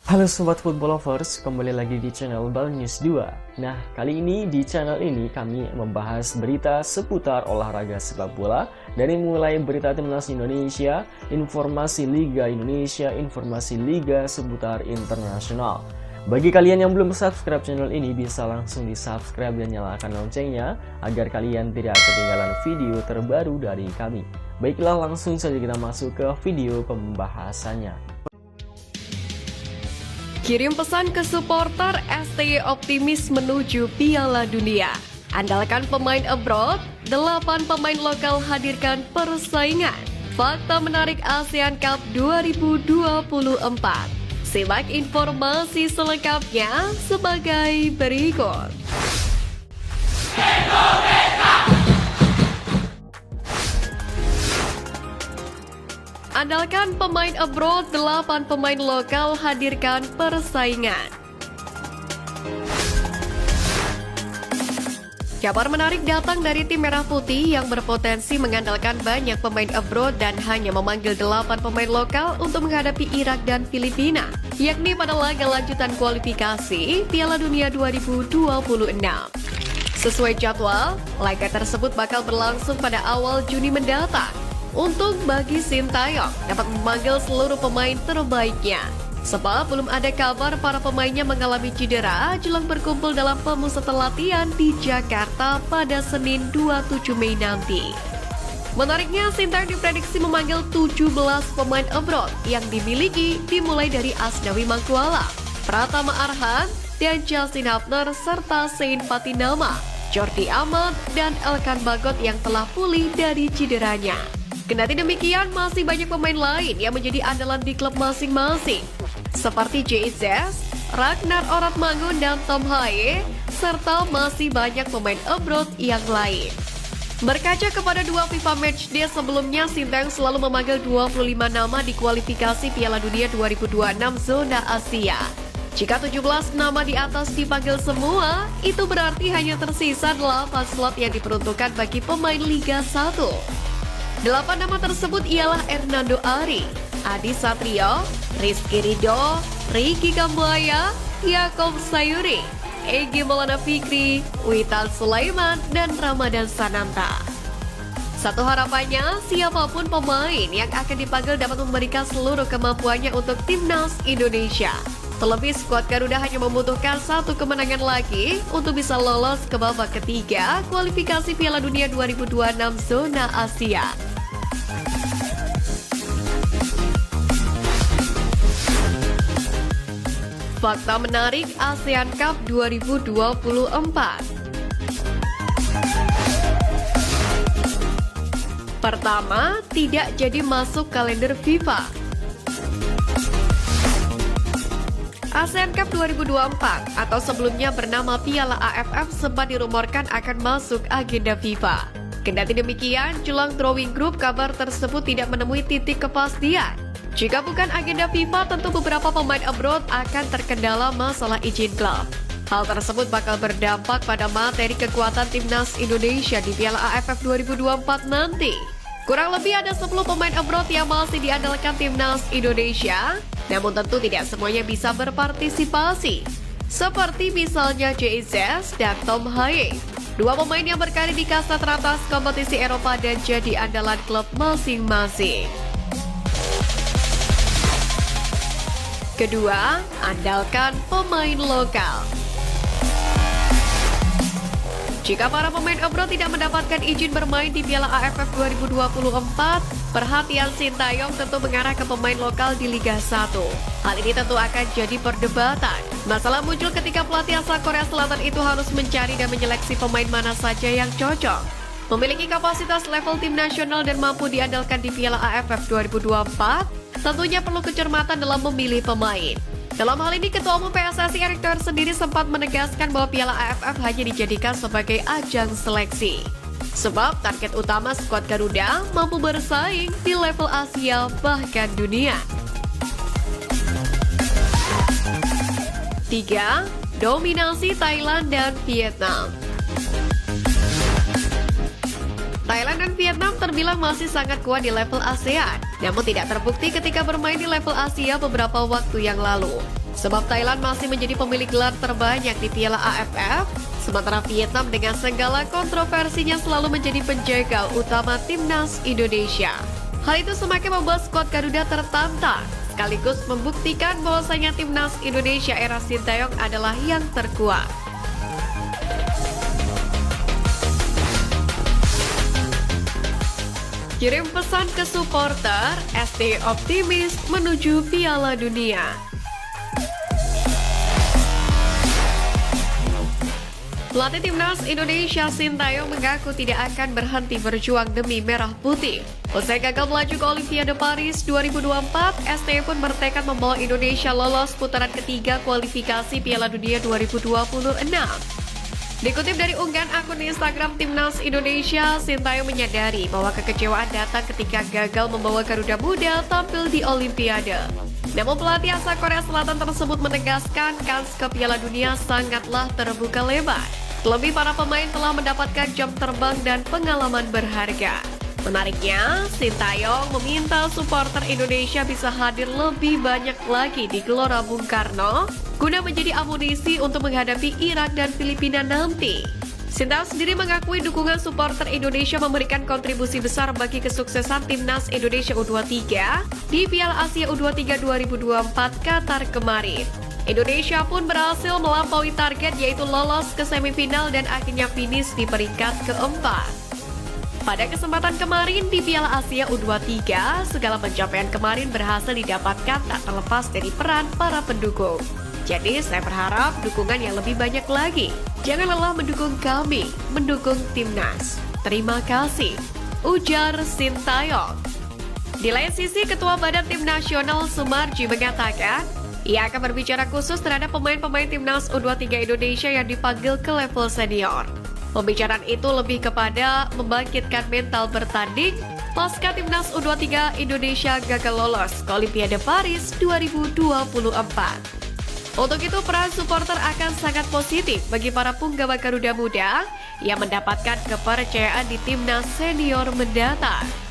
Halo Sobat Football Lovers, kembali lagi di channel Bal News 2. Nah, kali ini di channel ini kami membahas berita seputar olahraga sepak bola. Dari mulai berita timnas Indonesia, informasi Liga Indonesia, informasi Liga seputar internasional. Bagi kalian yang belum subscribe channel ini, bisa langsung di subscribe dan nyalakan loncengnya agar kalian tidak ketinggalan video terbaru dari kami. Baiklah, langsung saja kita masuk ke video pembahasannya. Kirim pesan ke supporter, STY optimis menuju Piala Dunia. Andalkan pemain abroad, 8 pemain lokal hadirkan persaingan. Fakta menarik ASEAN Cup 2024. Simak informasi selengkapnya sebagai berikut. Andalkan pemain abroad, 8 pemain lokal hadirkan persaingan. Kabar menarik datang dari tim Merah Putih yang berpotensi mengandalkan banyak pemain abroad dan hanya memanggil 8 pemain lokal untuk menghadapi Irak dan Filipina, yakni pada laga lanjutan kualifikasi Piala Dunia 2026. Sesuai jadwal, laga tersebut bakal berlangsung pada awal Juni mendatang. Untuk bagi Sintayong dapat memanggil seluruh pemain terbaiknya, sebab belum ada kabar para pemainnya mengalami cedera jelang berkumpul dalam pemusatan latihan di Jakarta pada Senin 27 Mei nanti. Menariknya, Sintayong diprediksi memanggil 17 pemain abroad yang dimiliki dimulai dari Asnawi Mangkualam, Pratama Arhan, dan Justin Hubner serta Zain Fatinama, Jordi Amat, dan Elkan Bagot yang telah pulih dari cederanya. Kendati demikian, masih banyak pemain lain yang menjadi andalan di klub masing-masing, seperti JIZS, Ragnar Oratmangun, dan Tom Haye, serta masih banyak pemain abroad yang lain. Berkaca kepada 2 FIFA Matchday sebelumnya, Sintayong selalu memanggil 25 nama di kualifikasi Piala Dunia 2026 zona Asia. Jika 17 nama di atas dipanggil semua, itu berarti hanya tersisa 8 slot yang diperuntukkan bagi pemain Liga 1. 8 nama tersebut ialah Hernando Ari, Adi Satrio, Rizky Ridho, Ricky Kambuaya, Yakob Sayuri, Egy Maulana Fikri, Witan Sulaiman, dan Ramadan Sananta. Satu harapannya, siapapun pemain yang akan dipanggil dapat memberikan seluruh kemampuannya untuk timnas Indonesia. Terlebih skuad Garuda hanya membutuhkan 1 kemenangan lagi untuk bisa lolos ke babak ketiga kualifikasi Piala Dunia 2026 zona Asia. Fakta menarik ASEAN Cup 2024. Pertama, tidak jadi masuk kalender FIFA. ASEAN Cup 2024 atau sebelumnya bernama Piala AFF sempat dirumorkan akan masuk agenda FIFA. Kendati demikian, jelang drawing group kabar tersebut tidak menemui titik kepastian. Jika bukan agenda FIFA, tentu beberapa pemain abroad akan terkendala masalah izin klub. Hal tersebut bakal berdampak pada materi kekuatan timnas Indonesia di Piala AFF 2024 nanti. Kurang lebih ada 10 pemain abroad yang masih diandalkan timnas Indonesia, namun tentu tidak semuanya bisa berpartisipasi. Seperti misalnya JIZS dan Tom Haye, 2 pemain yang berkarir di kasta teratas kompetisi Eropa dan jadi andalan klub masing-masing. Kedua, andalkan pemain lokal. Jika para pemain abroad tidak mendapatkan izin bermain di Piala AFF 2024, perhatian Sintayong tentu mengarah ke pemain lokal di Liga 1. Hal ini tentu akan jadi perdebatan. Masalah muncul ketika pelatih asal Korea Selatan itu harus mencari dan menyeleksi pemain mana saja yang cocok, memiliki kapasitas level tim nasional dan mampu diandalkan di Piala AFF 2024. Tentunya perlu kecermatan dalam memilih pemain. Dalam hal ini, Ketua Umum PSSI Erick Thohir sendiri sempat menegaskan bahwa Piala AFF hanya dijadikan sebagai ajang seleksi. Sebab target utama skuad Garuda mampu bersaing di level Asia bahkan dunia. 3. Dominasi Thailand dan Vietnam. Thailand dan Vietnam terbilang masih sangat kuat di level ASEAN, namun tidak terbukti ketika bermain di level Asia beberapa waktu yang lalu. Sebab Thailand masih menjadi pemilik gelar terbanyak di Piala AFF, sementara Vietnam dengan segala kontroversinya selalu menjadi penjaga utama timnas Indonesia. Hal itu semakin membuat skuad Garuda tertantang, sekaligus membuktikan bahwasanya timnas Indonesia era Sintayong adalah yang terkuat. Kirim pesan ke supporter, ST optimis menuju Piala Dunia. Pelatih timnas Indonesia Sintayong mengaku tidak akan berhenti berjuang demi merah putih. Usai gagal melaju ke Olimpiade Paris 2024, ST pun bertekad membawa Indonesia lolos putaran ketiga kualifikasi Piala Dunia 2026. Dikutip dari unggahan akun Instagram Timnas Indonesia, Sintayong menyadari bahwa kekecewaan datang ketika gagal membawa Garuda Muda tampil di Olimpiade. Namun pelatih asal Korea Selatan tersebut menegaskan kans ke Piala Dunia sangatlah terbuka lebar. Terlebih para pemain telah mendapatkan jam terbang dan pengalaman berharga. Menariknya, Sintayong meminta supporter Indonesia bisa hadir lebih banyak lagi di Gelora Bung Karno guna menjadi amunisi untuk menghadapi Irak dan Filipina nanti. Sintayong sendiri mengakui dukungan supporter Indonesia memberikan kontribusi besar bagi kesuksesan timnas Indonesia U23 di Piala Asia U23 2024 Qatar kemarin. Indonesia pun berhasil melampaui target yaitu lolos ke semifinal dan akhirnya finish di peringkat keempat. Pada kesempatan kemarin di Piala Asia U23, segala pencapaian kemarin berhasil didapatkan tak terlepas dari peran para pendukung. Jadi saya berharap dukungan yang lebih banyak lagi. Jangan lelah mendukung kami, mendukung timnas. Terima kasih, ujar Sintayong. Di lain sisi, Ketua Badan Tim Nasional Sumarji mengatakan, ia akan berbicara khusus terhadap pemain-pemain timnas U23 Indonesia yang dipanggil ke level senior. Pembicaraan itu lebih kepada membangkitkan mental bertanding pasca timnas U23 Indonesia gagal lolos ke Olimpiade Paris 2024. Untuk itu, peran supporter akan sangat positif bagi para punggawa Garuda Muda yang mendapatkan kepercayaan di timnas senior mendatang.